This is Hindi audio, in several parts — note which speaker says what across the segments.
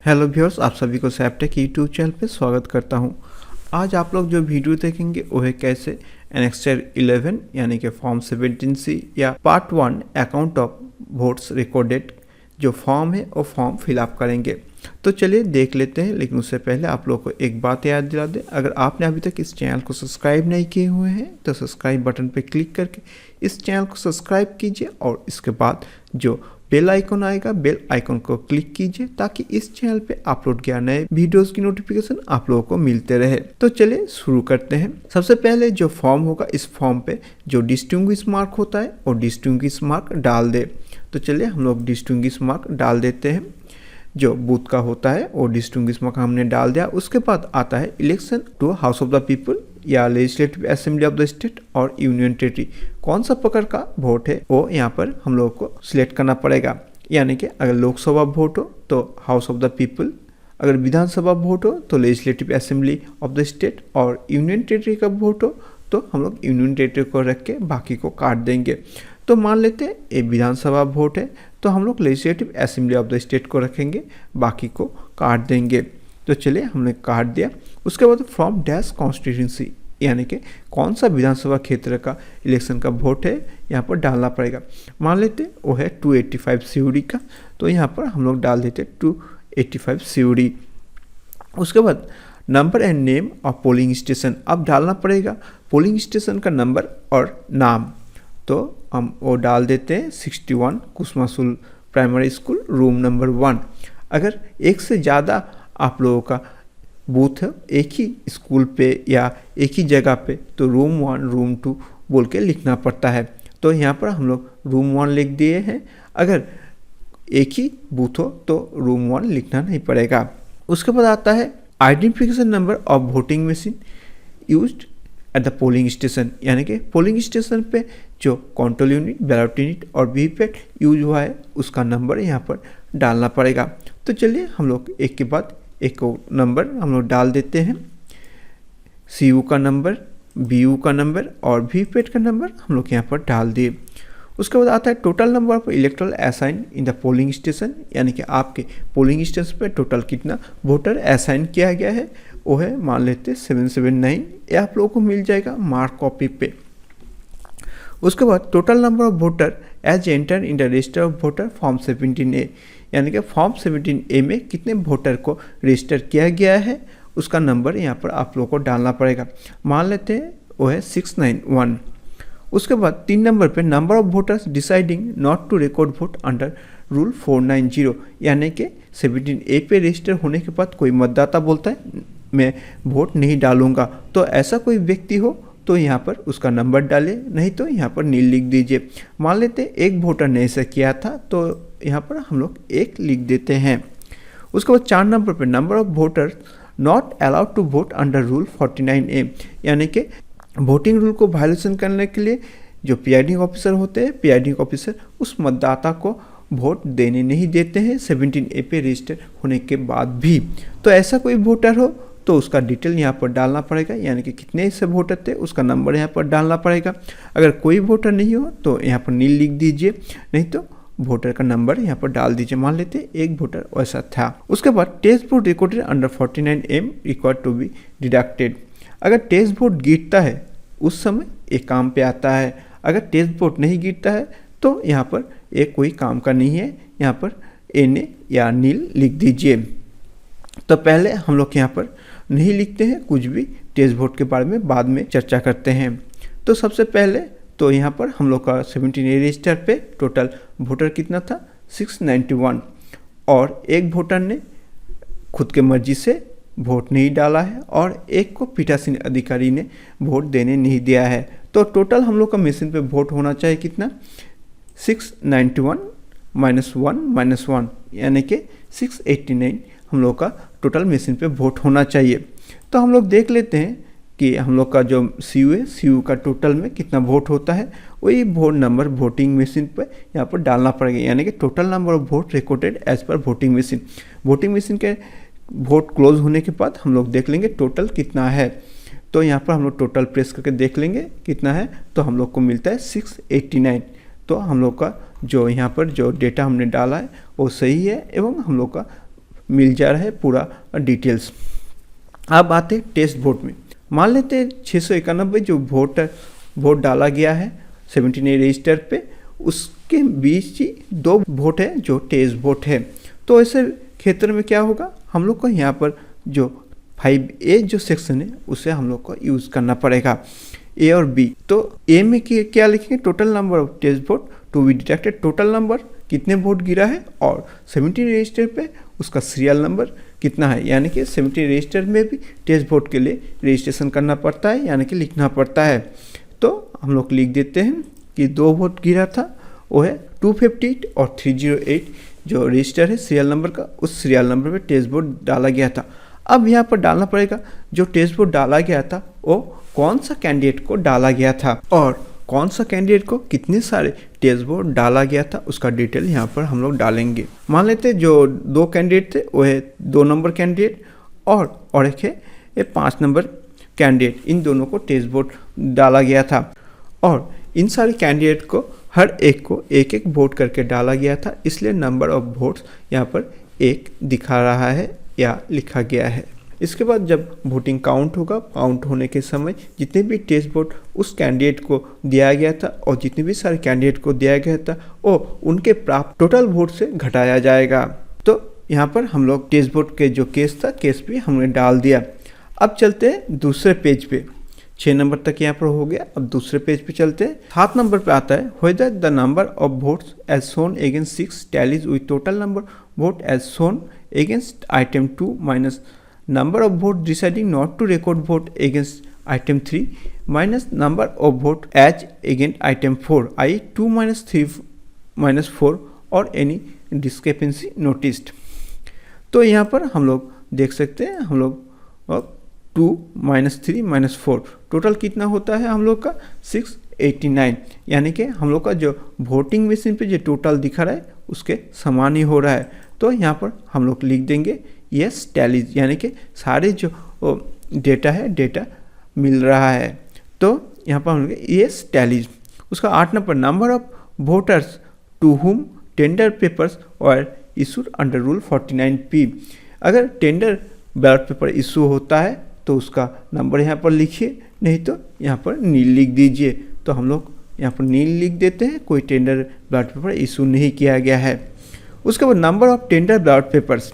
Speaker 1: हेलो व्यूअर्स, आप सभी को सैपटेक यूट्यूब चैनल पे स्वागत करता हूं। आज आप लोग जो वीडियो देखेंगे वो है कैसे एनेक्स्चर 11 यानी कि फॉर्म 17C या part 1 account of votes recorded जो फॉर्म है वो फॉर्म फिलअप करेंगे। तो चलिए देख लेते हैं, लेकिन उससे पहले आप लोग को एक बात याद दिला दें, अगर आपने अभी तक इस चैनल को सब्सक्राइब नहीं किए हुए हैं तो सब्सक्राइब बटन पर क्लिक करके इस चैनल को सब्सक्राइब कीजिए और इसके बाद जो बेल आइकन आएगा, बेल आइकन को क्लिक कीजिए ताकि इस चैनल पे अपलोड किया नए वीडियोस की नोटिफिकेशन आप लोगों को मिलते रहे। तो चलिए शुरू करते हैं। सबसे पहले जो फॉर्म होगा, इस फॉर्म पे जो डिस्टिंग्विश मार्क होता है वो डिस्टिंग्विश मार्क डाल दे। तो चलिए हम लोग डिस्टिंग्विश मार्क डाल देते हैं। जो बूथ का होता है वो डिस्टिंग्विश मार्क हमने डाल दिया। उसके बाद आता है election to House of the People या legislative assembly of the state और यूनियन टेरिटरी, कौन सा प्रकार का वोट है वो यहाँ पर हम लोग को सिलेक्ट करना पड़ेगा। यानी कि अगर लोकसभा वोट हो तो हाउस ऑफ द पीपल, अगर विधानसभा वोट हो तो legislative assembly of the state और यूनियन टेरिटरी का वोट हो तो हम लोग यूनियन टेरिटरी को रख के बाकी को काट देंगे। तो मान लेते हैं ये विधानसभा वोट है तो हम लोग legislative assembly of the state को रखेंगे, बाकी को काट देंगे। तो चलिए हमने काट दिया। उसके बाद फ्रॉम डैश कॉन्स्टिट्यूंसी यानी कि कौन सा विधानसभा क्षेत्र का इलेक्शन का वोट है यहाँ पर डालना पड़ेगा। मान लेते वो है 285 सीयूडी का, तो यहाँ पर हम लोग डाल देते 285 सीयूडी। उसके बाद number and name of polling station अब डालना पड़ेगा, पोलिंग स्टेशन का नंबर और नाम। तो हम वो डाल देते हैं 61 कुसमासुल प्राइमरी स्कूल रूम नंबर 1। अगर एक से ज़्यादा आप लोगों का बूथ है एक ही स्कूल पे या एक ही जगह पे तो रूम 1 रूम 2 बोल के लिखना पड़ता है। तो यहाँ पर हम लोग रूम 1 लिख दिए हैं। अगर एक ही बूथ हो तो रूम 1 लिखना नहीं पड़ेगा। उसके बाद आता है identification number of voting machine used at the polling station, यानी कि पोलिंग स्टेशन पे जो कंट्रोल यूनिट, बैलेट यूनिट और वीवीपैट यूज हुआ है उसका नंबर यहाँ पर डालना पड़ेगा। तो चलिए हम लोग एक के बाद एक नंबर हम लोग डाल देते हैं। सीयू का नंबर, बीयू का नंबर और वीवीपैट का नंबर हम लोग यहाँ पर डाल दिए। उसके बाद आता है total number of electoral assign in the polling station, यानी कि आपके पोलिंग स्टेशन पे टोटल कितना वोटर असाइन किया गया है वो है मान लेते 779। ये आप लोगों को मिल जाएगा मार्क कॉपी पे। उसके बाद total number of voter as enter in the register of voter form 17A, यानी कि फॉर्म 17A में कितने वोटर को रजिस्टर किया गया है उसका नंबर यहाँ पर आप लोगों को डालना पड़ेगा। मान लेते हैं वो है 691। उसके बाद 3 नंबर पे number of voters deciding not to record vote under rule 490, यानी कि 17A पे रजिस्टर होने के बाद कोई मतदाता बोलता है मैं वोट नहीं डालूंगा, तो ऐसा कोई व्यक्ति हो तो यहाँ पर उसका नंबर डालें, नहीं तो यहाँ पर नील लिख दीजिए। मान लेते एक वोटर ने ऐसा किया था तो यहाँ पर हम लोग 1 लिख देते हैं। उसके बाद 4 नंबर पर number of voters not allowed to vote under rule 49A, यानी कि वोटिंग रूल को वायलेशन करने के लिए जो प्रिजाइडिंग ऑफिसर होते हैं, प्रिजाइडिंग ऑफिसर उस मतदाता को वोट देने नहीं देते हैं 17A पे रजिस्टर होने के बाद भी। तो ऐसा कोई वोटर हो तो उसका डिटेल यहाँ पर डालना पड़ेगा, यानी कि कितने ऐसे वोटर थे उसका नंबर यहाँ पर डालना पड़ेगा। अगर कोई वोटर नहीं हो तो यहाँ पर नील लिख दीजिए, नहीं तो वोटर का नंबर यहाँ पर डाल दीजिए। मान लेते एक वोटर वैसा था। उसके बाद test vote recorded under 49M required to be deducted. अगर टेस्ट वोट गिरता है उस समय एक काम पे आता है, अगर टेस्ट वोट नहीं गिरता है तो यहाँ पर एक कोई काम का नहीं है, यहाँ पर NA या नील लिख दीजिए। तो पहले हम लोग यहाँ पर नहीं लिखते हैं कुछ भी, टेस्ट वोट के बारे में बाद में चर्चा करते हैं। तो सबसे पहले तो यहाँ पर हम लोग का 17A रजिस्टर पे टोटल वोटर कितना था 691, और एक वोटर ने खुद के मर्जी से वोट नहीं डाला है और एक को पीठासीन अधिकारी ने वोट देने नहीं दिया है। तो टोटल हम लोग का मशीन पे वोट होना चाहिए कितना 691 -1 यानी कि 689 हम लोग का टोटल मशीन पे वोट होना चाहिए। तो हम लोग देख लेते हैं कि हम लोग का जो सीयू है, सीयू का टोटल में कितना वोट होता है, वही वोट नंबर वोटिंग मशीन पे यहाँ पर डालना पड़ेगा, यानी कि total number of vote recorded as per voting machine. Voting machine के वोट क्लोज होने के बाद हम लोग देख लेंगे टोटल कितना है। तो यहाँ पर हम लोग टोटल प्रेस करके देख लेंगे कितना है, तो हम लोग को मिलता है 689। तो हम लोग का जो यहाँ पर जो डेटा हमने डाला है वो सही है एवं हम लोग का मिल जा रहा है पूरा डिटेल्स। अब आते हैं टेस्ट वोट में। मान लेते हैं 691 जो वोट डाला गया है 17A रजिस्टर पे, उसके बीच ही 2 वोट है जो टेस्ट वोट है। तो ऐसे क्षेत्र में क्या होगा, हम लोग को यहाँ पर जो 5A जो सेक्शन है उसे हम लोग को यूज़ करना पड़ेगा, A और B। तो A में क्या लिखेंगे, total number of test vote to be detected, total number कितने वोट गिरा है, और 17 रजिस्टर पे उसका सीरियल नंबर कितना है, यानी कि 17 रजिस्टर में भी टेस्ट वोट के लिए रजिस्ट्रेशन करना पड़ता है, यानी कि लिखना पड़ता है। तो हम लोग लिख देते हैं कि 2 वोट गिरा था, वो है 258 और 308 जो रजिस्टर है सीरियल नंबर का, उस सीरियल नंबर पे टेस्ट वोट डाला गया था। अब यहाँ पर डालना पड़ेगा जो टेस्ट वोट डाला गया था वो कौन सा कैंडिडेट को डाला गया था, और कौन सा कैंडिडेट को कितने सारे टेस्ट वोट डाला गया था उसका डिटेल यहाँ पर हम लोग डालेंगे। मान लेते जो 2 कैंडिडेट थे वो है 2 नंबर कैंडिडेट और एक है ये 5 नंबर कैंडिडेट, इन दोनों को टेस्ट वोट डाला गया था, और इन सारे कैंडिडेट को हर एक को एक एक वोट करके डाला गया था, इसलिए नंबर ऑफ वोट्स यहाँ पर 1 दिखा रहा है या लिखा गया है। इसके बाद जब वोटिंग काउंट होगा, काउंट होने के समय जितने भी टेस्ट वोट उस कैंडिडेट को दिया गया था और जितने भी सारे कैंडिडेट को दिया गया था वो उनके प्राप्त टोटल वोट से घटाया जाएगा। तो यहाँ पर हम लोग टेस्ट वोट के जो केस था, केस भी हमने डाल दिया। अब चलते हैं दूसरे पेज पे, 6 नंबर तक यहाँ पर हो गया। अब दूसरे पेज पे चलते हैं, 7 नंबर पे आता है whether the number of votes as shown against 6 tallies with total number vote as shown against item 2 minus number of vote deciding not to record vote against item 3 minus number of vote as against item 4, i 2 minus 3 minus 4 or any discrepancy noticed। तो यहाँ पर हम लोग देख सकते हैं, हम लोग 2 minus 3 minus 4 टोटल कितना होता है हम लोग का 689, यानी कि हम लोग का जो वोटिंग मशीन पे जो टोटल दिखा रहा है उसके समान ही हो रहा है। तो यहाँ पर हम लोग लिख देंगे यस टैलीज, यानी कि सारे जो डेटा है डेटा मिल रहा है। तो यहाँ पर हम लोग यस टैलीज। उसका 8 number, number of voters to whom tender papers are issued under rule 49P। अगर टेंडर बैलेट पेपर इशू होता है तो उसका नंबर यहाँ पर लिखिए, नहीं तो यहाँ पर नील लिख दीजिए। तो हम लोग यहाँ पर नील लिख देते हैं, कोई टेंडर बैलेट पेपर इशू नहीं किया गया है। उसके बाद number of tender ballot papers.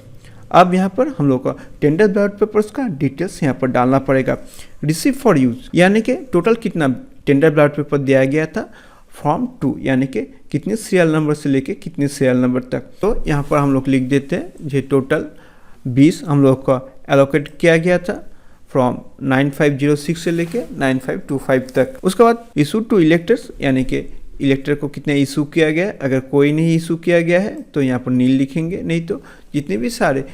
Speaker 1: अब यहाँ पर हम लोग का टेंडर बैलेट पेपर्स का डिटेल्स यहाँ पर डालना पड़ेगा। रिसीव फॉर यूज, यानी कि टोटल कितना टेंडर बैलेट पेपर दिया गया था, फॉर्म 2 यानी कि कितने सीरियल नंबर से लेके कितने सीरियल नंबर तक। तो यहाँ पर हम लोग लिख देते हैं जो टोटल 20 हम लोग का एलोकेट किया गया था फ्रॉम 9506 से लेके 9525 तक। उसके बाद इशू टू इलेक्टर्स, यानी कि इलेक्टर को कितना इशू किया गया है। अगर कोई नहीं इशू किया गया है तो यहाँ पर नील लिखेंगे, नहीं तो जितने भी सारे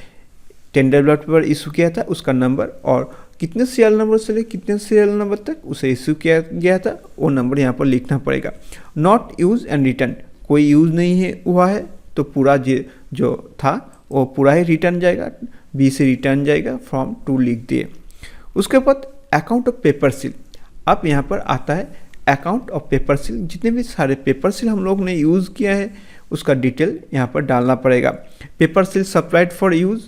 Speaker 1: टेंडर बैलेट पेपर इशू किया था उसका नंबर और कितने सीरियल नंबर से लेकर कितने सीरियल नंबर तक उसे इशू किया गया था वो नंबर यहाँ पर लिखना पड़ेगा। नॉट यूज एंड रिटर्न, कोई यूज़ नहीं है हुआ है तो पूरा जो था वो पूरा ही रिटर्न जाएगा, बी से रिटर्न जाएगा, फॉर्म 2 लिख दिए। उसके बाद अकाउंट ऑफ पेपर सील। अब यहाँ पर आता है अकाउंट ऑफ पेपर सील, जितने भी सारे पेपर सील हम लोग ने यूज़ किया है उसका डिटेल यहाँ पर डालना पड़ेगा। Paper seal supplied for use,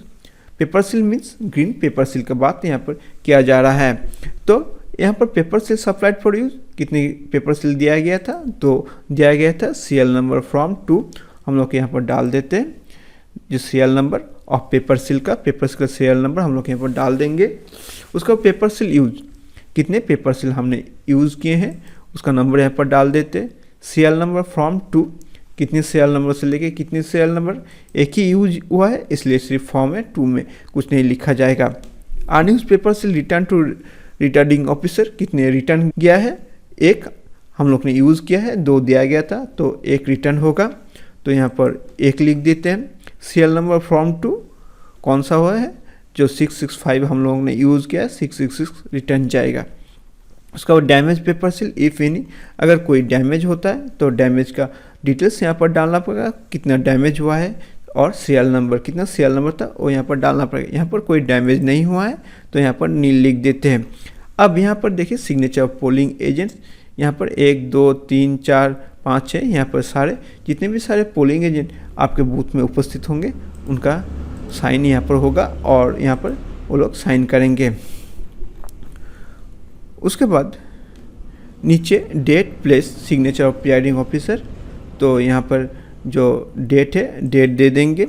Speaker 1: paper seal means green pepper seal का बात यहाँ पर किया जा रहा है। तो यहाँ पर paper seal supplied for use कितनी पेपर सील दिया गया था, तो दिया गया था सीरियल नंबर फ्रॉम 2, हम लोग यहाँ पर डाल देते हैं जो serial number of paper seal का सीरियल नंबर हम लोग यहाँ पर डाल देंगे। उसका पेपर सील यूज, कितने पेपर सील हमने यूज़ किए हैं उसका नंबर यहाँ पर डाल देते हैं। सीरियल नंबर फ्रॉम 2, कितने सीरियल नंबर से लेके कितने सीरियल नंबर, एक ही यूज हुआ है इसलिए सिर्फ फॉर्म है 2 में कुछ नहीं लिखा जाएगा। Unused paper seal return to returning officer, कितने रिटर्न गया है, 1 हम लोग ने यूज़ किया है, 2 दिया गया था तो 1 रिटर्न होगा, तो यहाँ पर 1 लिख देते हैं। सीरियल नंबर फ्रॉम 2 कौन सा हुआ है, जो 665 हम लोगों ने यूज़ किया है, 666 रिटर्न जाएगा। उसका बाद damage paper seal if any, अगर कोई डैमेज होता है तो डैमेज का डिटेल्स यहाँ पर डालना पड़ेगा, कितना डैमेज हुआ है और सीरियल नंबर, कितना सीरियल नंबर था वो यहाँ पर डालना पड़ेगा। यहाँ पर कोई डैमेज नहीं हुआ है तो यहाँ पर नील लिख देते हैं। अब यहाँ पर देखिए सिग्नेचर ऑफ पोलिंग एजेंट्स, यहाँ पर 1 2 3 4 5 6 यहाँ पर सारे जितने भी सारे पोलिंग एजेंट आपके बूथ में उपस्थित होंगे उनका साइन यहाँ पर होगा और यहाँ पर वो लोग साइन करेंगे। उसके बाद नीचे date place signature of presiding officer, तो यहाँ पर जो डेट है डेट दे देंगे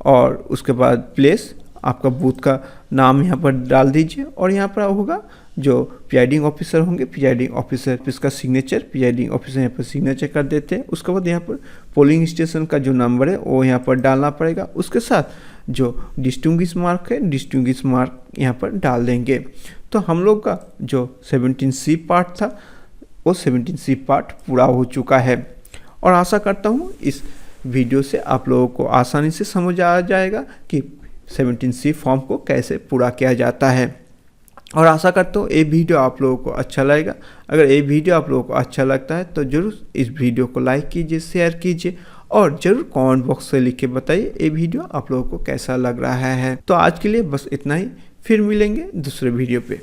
Speaker 1: और उसके बाद प्लेस आपका बूथ का नाम यहाँ पर डाल दीजिए और यहाँ पर होगा जो प्रिजाइडिंग ऑफिसर होंगे, प्रिजाइडिंग ऑफिसर इसका सिग्नेचर, प्रिजाइडिंग ऑफिसर यहाँ पर सिग्नेचर कर देते हैं। उसके बाद यहाँ पर पोलिंग स्टेशन का जो नंबर है वो यहाँ पर डालना पड़ेगा। उसके साथ जो डिस्टिंग्विश मार्क है, डिस्टिंग्विश मार्क यहाँ पर डाल देंगे। तो हम लोग का जो 17C पार्ट था वो 17C पार्ट पूरा हो चुका है और आशा करता हूँ इस वीडियो से आप लोगों को आसानी से समझ आ जाएगा कि 17C फॉर्म को कैसे पूरा किया जाता है। और आशा करता हूँ ये वीडियो आप लोगों को अच्छा लगेगा। अगर ये वीडियो आप लोगों को अच्छा लगता है तो ज़रूर इस वीडियो को लाइक कीजिए, शेयर कीजिए और ज़रूर कमेंट बॉक्स से लिख के बताइए ये वीडियो आप लोगों को कैसा लग रहा है। तो आज के लिए बस इतना ही, फिर मिलेंगे दूसरे वीडियो पे।